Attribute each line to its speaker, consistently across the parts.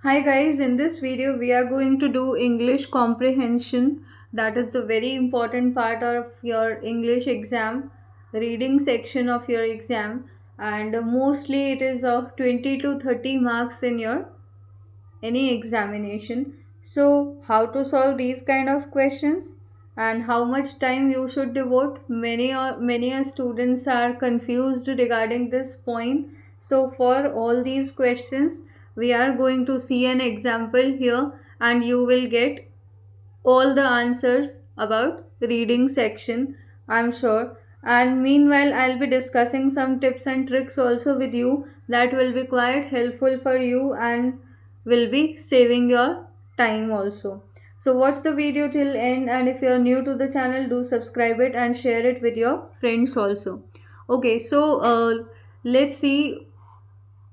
Speaker 1: Hi guys, in this video we are going to do English comprehension. That is the very important part of your English exam, reading section of your exam, and mostly it is of 20 to 30 marks in your any examination. So, how to solve these kind of questions and how much time you should devote? Many students are confused regarding this point. So, for all these questions, we are going to see an example here, and you will get all the answers about reading section, I'm sure. And meanwhile, I'll be discussing some tips and tricks also with you that will be quite helpful for you and will be saving your time also. So watch the video till end, and if you're new to the channel, do subscribe it and share it with your friends also. Okay, so let's see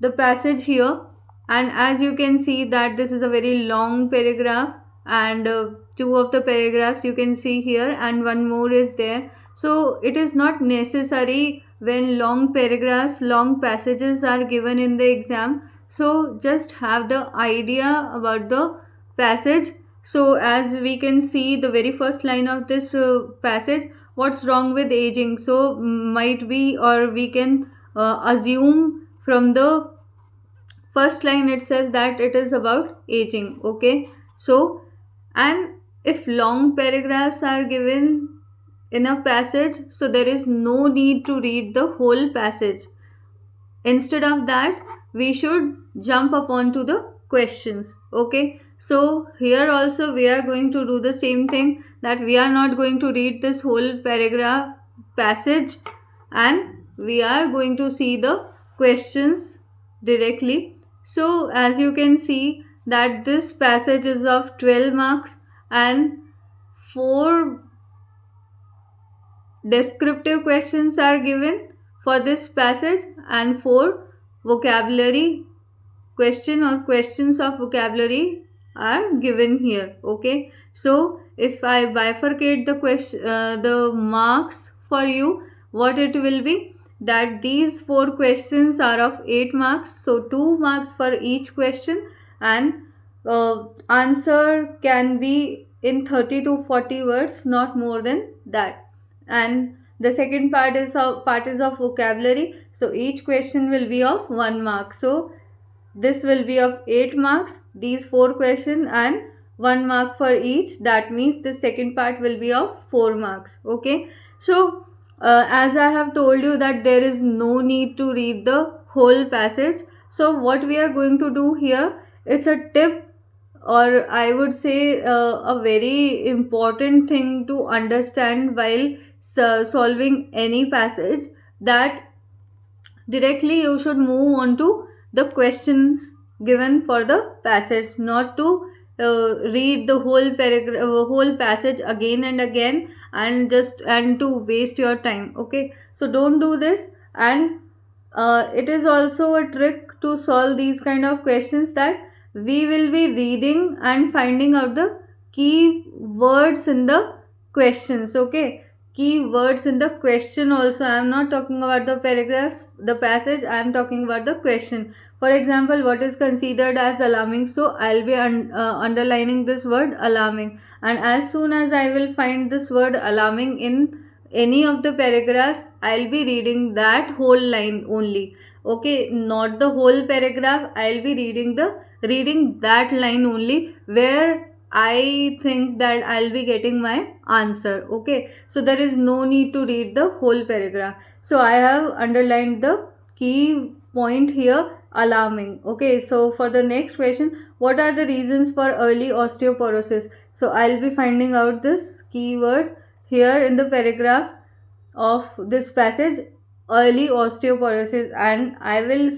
Speaker 1: the passage here, and as you can see that this is a very long paragraph, and two of the paragraphs you can see here and one more is there. So it is not necessary when long paragraphs, long passages are given in the exam, so just have the idea about the passage. So as we can see the very first line of this passage, what's wrong with aging? So might be, or we can assume from the first line itself that it is about aging. Okay, so and if long paragraphs are given in a passage, so there is no need to read the whole passage. Instead of that, we should jump upon to the questions. Okay, so here also we are going to do the same thing, that we are not going to read this whole paragraph passage, and we are going to see the questions directly. So as you can see that this passage is of 12 marks, and 4 descriptive questions are given for this passage, and 4 vocabulary question or questions of vocabulary are given here. Okay, so if I bifurcate the the marks for you, what it will be, that these 4 questions are of 8 marks, so 2 marks for each question, and answer can be in 30 to 40 words, not more than that. And the second part is of vocabulary, so each question will be of 1 mark. So this will be of 8 marks, these 4 questions, and 1 mark for each. That means the second part will be of 4 marks. Okay, so as I have told you that there is no need to read the whole passage. So what we are going to do here, it's a tip, or I would say a very important thing to understand while solving any passage, that directly you should move on to the questions given for the passage, not to read the whole paragraph, whole passage again and again, and to waste your time. Okay, so don't do this. And it is also a trick to solve these kind of questions, that we will be reading and finding out the key words in the questions. Okay, key words in the question also. I am not talking about the paragraphs, the passage, I am talking about the question. For example, what is considered as alarming? So I'll be underlining this word alarming, and as soon as I will find this word alarming in any of the paragraphs, I'll be reading that whole line only. Okay, not the whole paragraph, I'll be reading that line only where I think that I'll be getting my answer. Okay, so there is no need to read the whole paragraph. So I have underlined the key point here, alarming. Okay, so for the next question, what are the reasons for early osteoporosis? So I'll be finding out this keyword here in the paragraph of this passage, early osteoporosis, and I will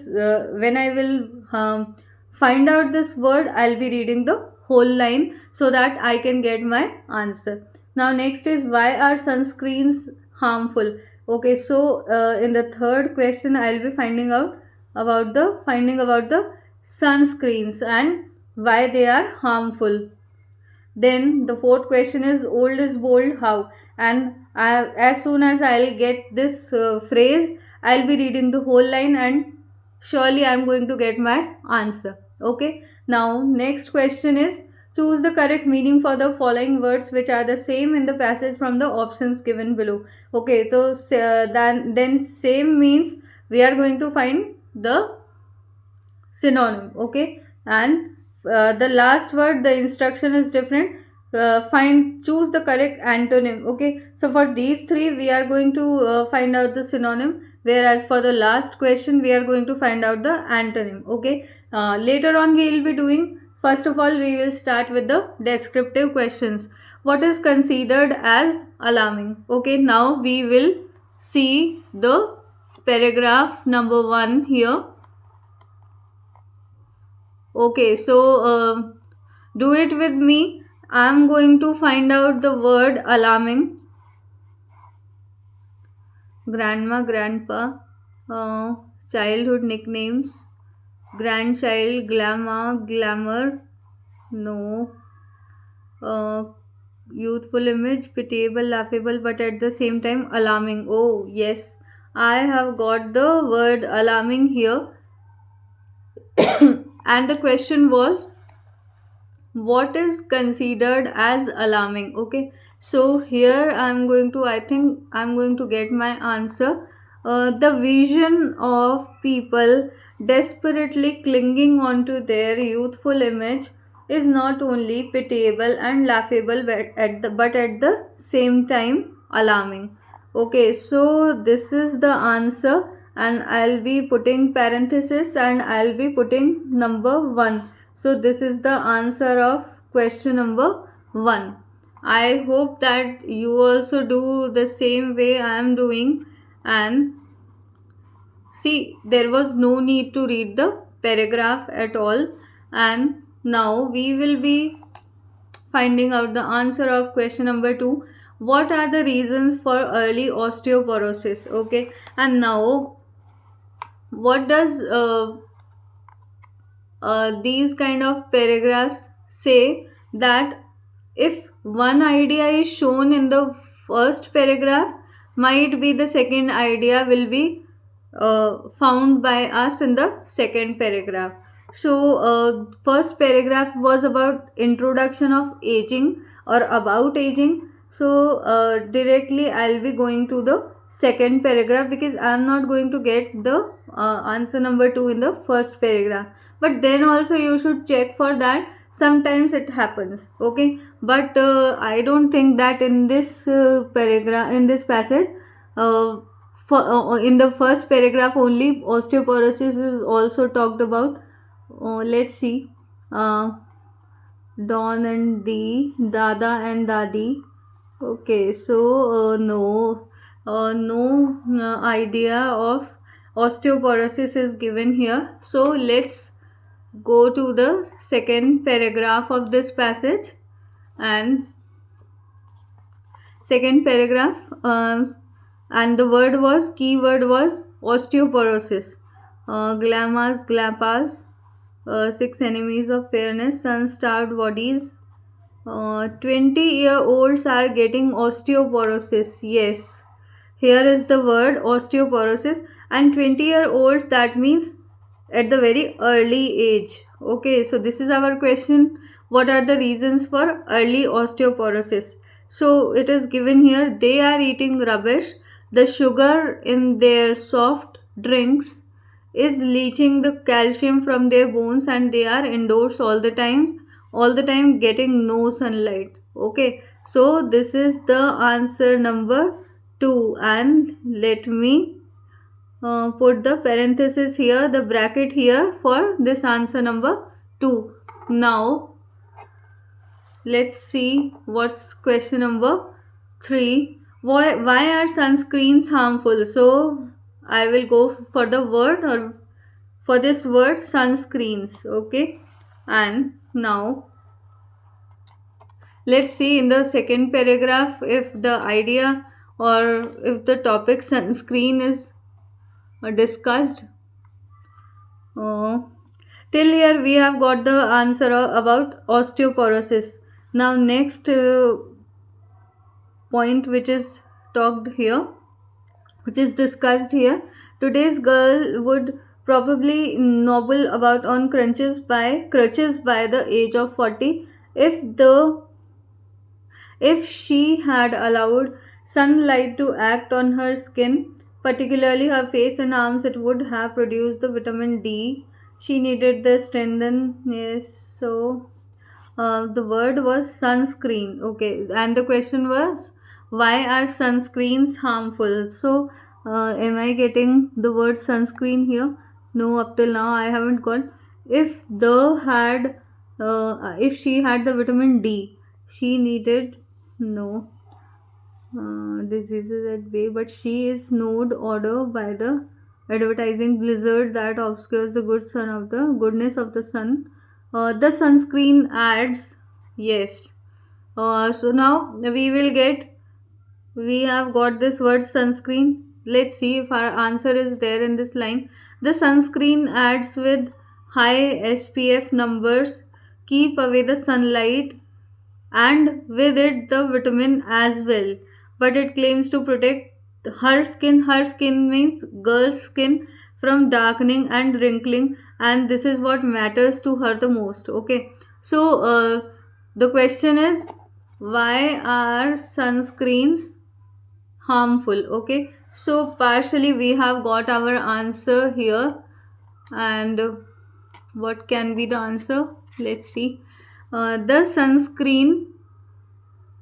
Speaker 1: when I will find out this word, I'll be reading the whole line so that I can get my answer. Now next is, why are sunscreens harmful? Okay, so in the third question I'll be finding about the sunscreens and why they are harmful. Then the fourth question is, old is bold how? And as soon as I'll get this phrase, I'll be reading the whole line and surely I am going to get my answer. Okay, now next question is, choose the correct meaning for the following words which are the same in the passage from the options given below. Okay, so then same means we are going to find the synonym. Okay, and the last word, the instruction is different. Choose the correct antonym. Okay, so for these three we are going to find out the synonym, whereas for the last question we are going to find out the antonym. Okay, later on we will be doing, first of all we will start with the descriptive questions. What is considered as alarming? Okay, now we will see the paragraph number 1 here. Okay, so do it with me. I'm going to find out the word alarming. Grandma, grandpa, childhood nicknames, grandchild, glamour, glamour, no, uh, youthful image, pitiable, laughable, but at the same time alarming. Oh, yes, I have got the word alarming here. And the question was, what is considered as alarming? Okay, so here I think I'm going to get my answer. The vision of people desperately clinging onto their youthful image is not only pitiable and laughable, but at the same time alarming. Okay, so this is the answer, and I'll be putting parenthesis and I'll be putting number 1. So this is the answer of question number 1. I hope that you also do the same way I am doing. And see, there was no need to read the paragraph at all. And now we will be finding out the answer of question number 2. What are the reasons for early osteoporosis? Okay, and now what does these kind of paragraphs say? That if one idea is shown in the first paragraph, might be the second idea will be found by us in the second paragraph. So first paragraph was about introduction of aging or about aging. So directly I'll be going to the second paragraph, because I'm not going to get the answer number 2 in the first paragraph. But then also you should check for that, sometimes it happens. Okay, but I don't think that in this paragraph, in this passage, in the first paragraph only osteoporosis is also talked about. Let's see. Don and D, Dada and Dadi. Okay, so no idea of osteoporosis is given here. So let's go to the second paragraph of this passage. And second paragraph, and the keyword was osteoporosis. Glamas, glapas, 6 enemies of fairness, sun-starved bodies. 20-year-olds are getting osteoporosis. Yes, here is the word osteoporosis, and 20-year-olds, that means at the very early age. Okay, so this is our question. What are the reasons for early osteoporosis? So it is given here, they are eating rubbish. The sugar in their soft drinks is leaching the calcium from their bones, and they are indoors all the time getting no sunlight. Okay, so this is the answer number 2. And let me put the parenthesis here, the bracket here for this answer number 2. Now let's see what's question number 3. Why are sunscreens harmful? So I will go for the word, or for this word, sunscreens. Okay, and now let's see in the second paragraph if the idea or if the topic sunscreen is discussed. Till here we have got the answer about osteoporosis. Now next point which is talked here, which is discussed here, today's girl would probably nobble about on crutches by the age of 40. If she had allowed sunlight to act on her skin, particularly her face and arms, it would have produced the vitamin D she needed the strengthen. Yes, so the word was sunscreen. Okay, and the question was, why are sunscreens harmful? So, am I getting the word sunscreen here? No, up till now I haven't got. If she had the vitamin D, she needed no diseases at bay, but she is snowed order by the advertising blizzard that obscures the goodness of the sun. The sunscreen ads, yes. So now we have got this word sunscreen. Let's see if our answer is there in this line. The sunscreen ads with high SPF numbers keep away the sunlight and with it the vitamin as well, but it claims to protect her skin means girl's skin from darkening and wrinkling, and this is what matters to her the most. Okay, so the question is, why are sunscreens harmful? Okay, so partially we have got our answer here, and what can be the answer? Let's see. The sunscreen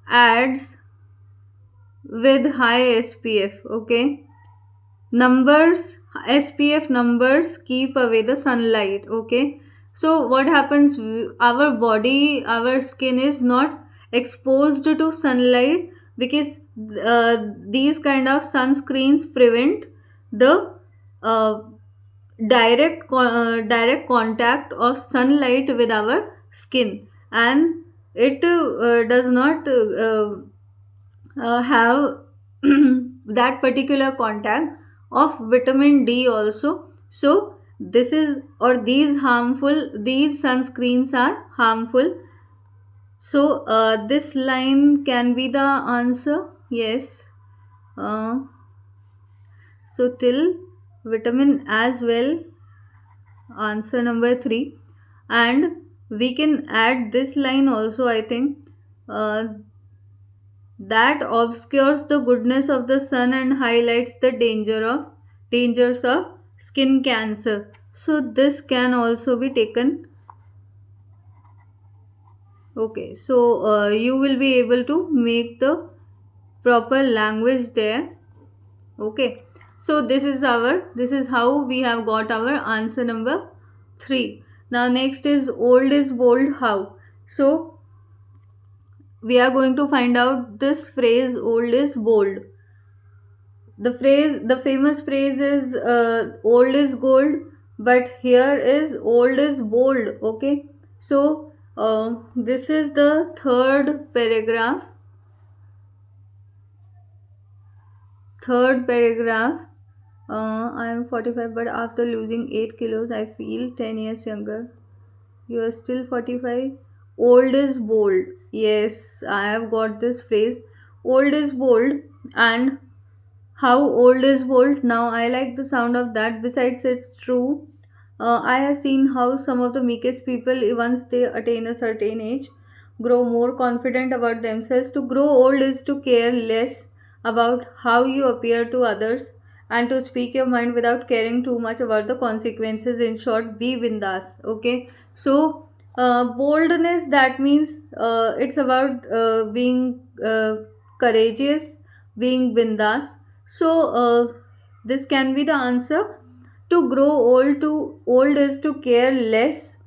Speaker 1: ads with high SPF. Okay, numbers SPF numbers keep away the sunlight. Okay, so what happens, our skin is not exposed to sunlight because these kind of sunscreens prevent the uh, direct contact of sunlight with our skin, and it does not have that particular contact of vitamin D also. So these sunscreens are harmful. So this line can be the answer. Yes. uh, so till vitamin as well, answer number 3. And we can add this line also, I think, uh, that obscures the goodness of the sun and highlights the dangers of skin cancer. So this can also be taken. Okay, so you will be able to make the proper language there. Okay, so this is how we have got our answer number 3. Now next is old is bold how. So we are going to find out this phrase old is bold. The famous phrase is old is gold, but here is old is bold. Okay, so this is the third paragraph. I am 45, but after losing 8 kilos I feel 10 years younger. You are still 45. Old is bold. Yes, I have got this phrase. Old is bold. And how old is bold? Now I like the sound of that. Besides, it's true. I have seen how some of the meekest people, once they attain a certain age, grow more confident about themselves. To grow old is to care less about how you appear to others and to speak your mind without caring too much about the consequences. In short, be bindas. Okay, so boldness, that means it's about being courageous, being bindas. So this can be the answer. To grow old is to care less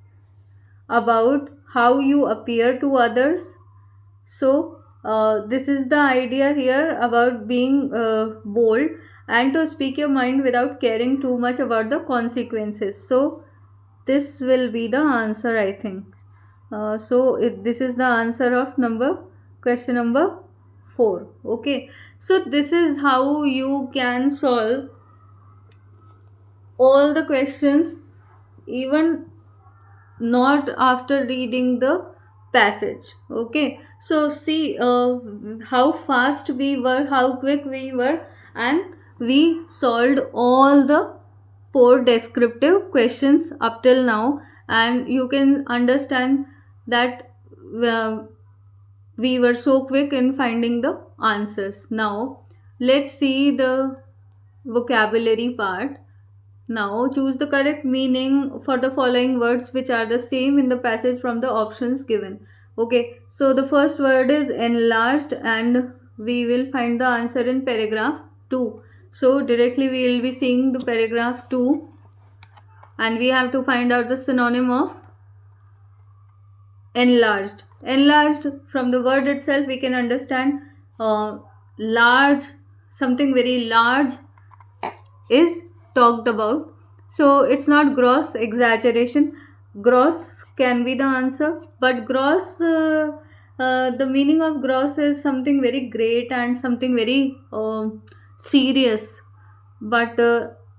Speaker 1: about how you appear to others. So this is the idea here about being bold and to speak your mind without caring too much about the consequences. So this will be the answer, I think. This is the answer of question number 4. Okay, so this is how you can solve all the questions, even not after reading the passage. Okay, so see how fast we were, how quick we were, and we solved all the 4 descriptive questions up till now, and you can understand that uh, we were so quick in finding the answers. Now let's see the vocabulary part. Now choose the correct meaning for the following words which are the same in the passage from the options given. Okay, so the first word is enlarged, and we will find the answer in paragraph 2. So directly we will be seeing the paragraph 2, and we have to find out the synonym of enlarged. Enlarged, from the word itself we can understand large, something very large is talked about. So it's not gross exaggeration. Gross can be the answer, but gross, the meaning of gross is something very great and something very serious, but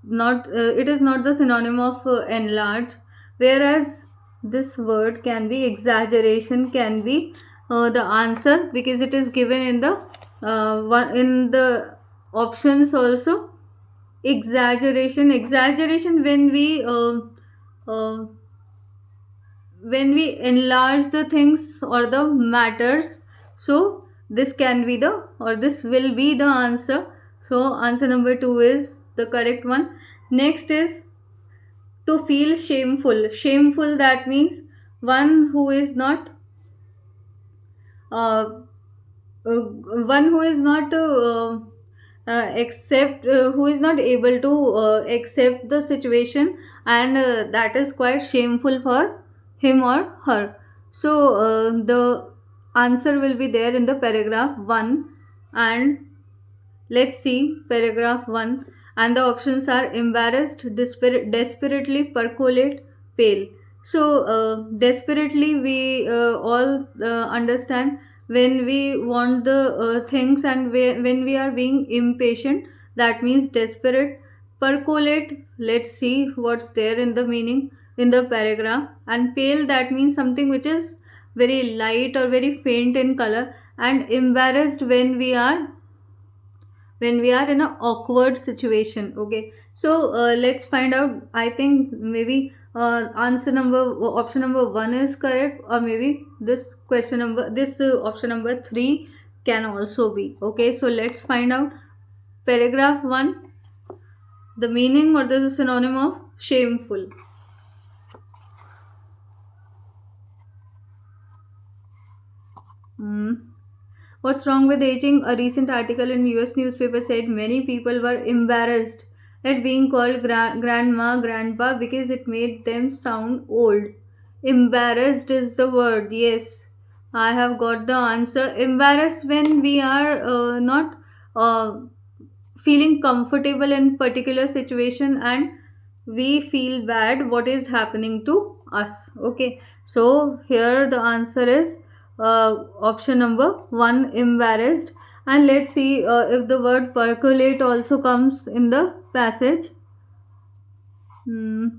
Speaker 1: not it is not the synonym of enlarge. Whereas this word can be exaggeration, can be the answer, because it is given in the in the options also. Exaggeration uh, when we enlarge the things or the matters. So this can be the, or this will be the answer. So answer number 2 is the correct one. Next is to feel shameful. Shameful, that means one who is not uh, one who is not accept who is not able to accept the situation, and that is quite shameful for him or her. So the answer will be there in the paragraph 1, and let's see paragraph 1. And the options are embarrassed, desperately, percolate, pale. So desperately, we all understand when we want the things, and when we are being impatient, that means desperate. Percolate, let's see what's there in the meaning in the paragraph. And pale, that means something which is very light or very faint in color. And embarrassed, when we are in an awkward situation. Okay, so let's find out. I think maybe answer number option number 1 is correct, or maybe this option number 3 can also be. Okay, so let's find out paragraph 1, the meaning or the synonym of shameful. What's wrong with aging? A recent article in US newspaper said many people were embarrassed at being called grandma, grandpa, because it made them sound old. Embarrassed is the word. Yes, I have got the answer. Embarrassed, when we are not uh, feeling comfortable in particular situation, and we feel bad what is happening to us. Okay, so here the answer is option number 1, embarrassed. And let's see if the word percolate also comes in the passage.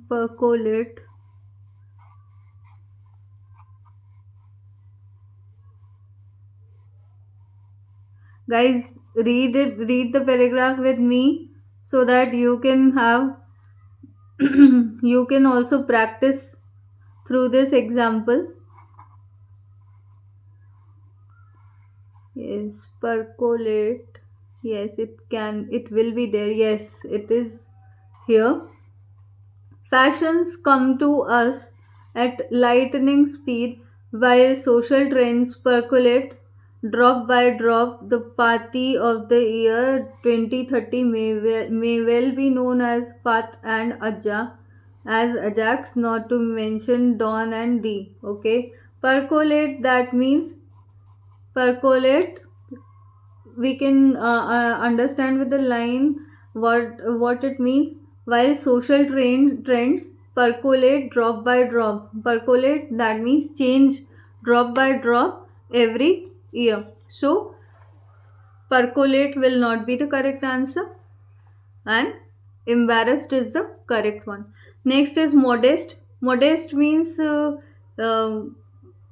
Speaker 1: Percolate. Guys, read the paragraph with me, so that you can have you can also practice through this example. Yes, percolate. Yes, it will be there. Yes, it is here. Fashions come to us at lightning speed, while social trends percolate drop by drop. The party of the year 2030 may well be known as Pat and as Ajax, not to mention Don and D. Okay, percolate, that means percolate. We can understand with the line what it means. While social trends percolate drop by drop. Percolate, that means change drop by drop every year. So percolate will not be the correct answer, and embarrassed is the correct one. Next is modest. Modest means uh,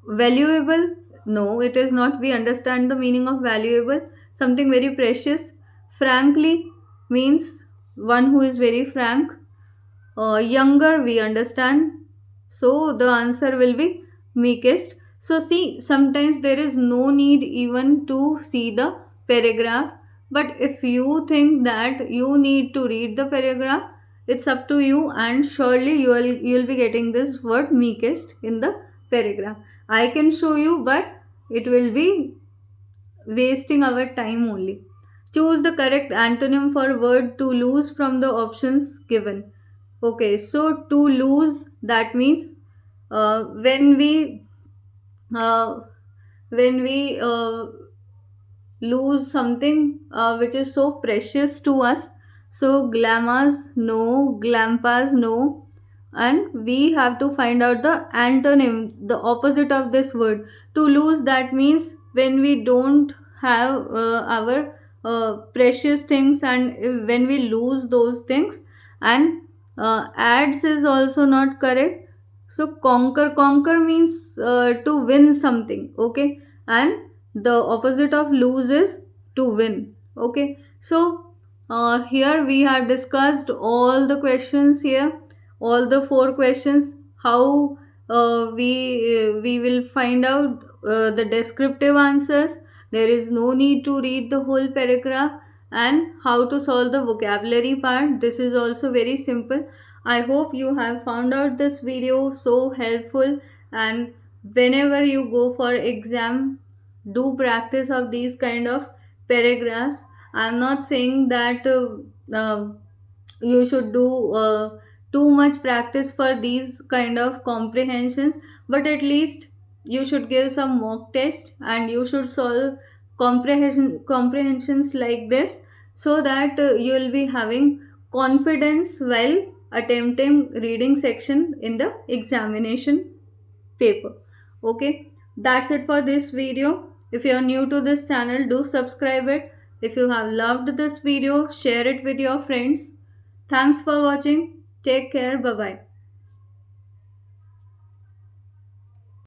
Speaker 1: valuable. No, it is not. We understand the meaning of valuable, something very precious. Frankly means one who is very frank. younger, we understand. So the answer will be meekest. So see, sometimes there is no need even to see the paragraph. But if you think that you need to read the paragraph, it's up to you, and surely you'll be getting this word meekest in the paragraph. I can show you, but it will be wasting our time only. Choose the correct antonym for word to lose from the options given. Okay, so to lose, that means uh, when we uh, when we lose something which is so precious to us. So glamas no, glampas no, and we have to find out the antonym, the opposite of this word. To lose, that means when we don't have our precious things, and when we lose those things. And ads is also not correct. So conquer means to win something, okay, and the opposite of lose is to win, okay. So here we have discussed all the questions here, all the four questions. How we will find out the descriptive answers. There is no need to read the whole paragraph. And how to solve the vocabulary part, this is also very simple. I hope you have found out this video so helpful, and whenever you go for exam, do practice of these kind of paragraphs. I'm not saying that you should do too much practice for these kind of comprehensions, but at least you should give some mock test, and you should solve comprehensions like this, so that you will be having confidence while attempting reading section in the examination paper. Okay, that's it for this video. If you are new to this channel, do subscribe it. If you have loved this video, share it with your friends. Thanks for watching. Take care. Bye bye.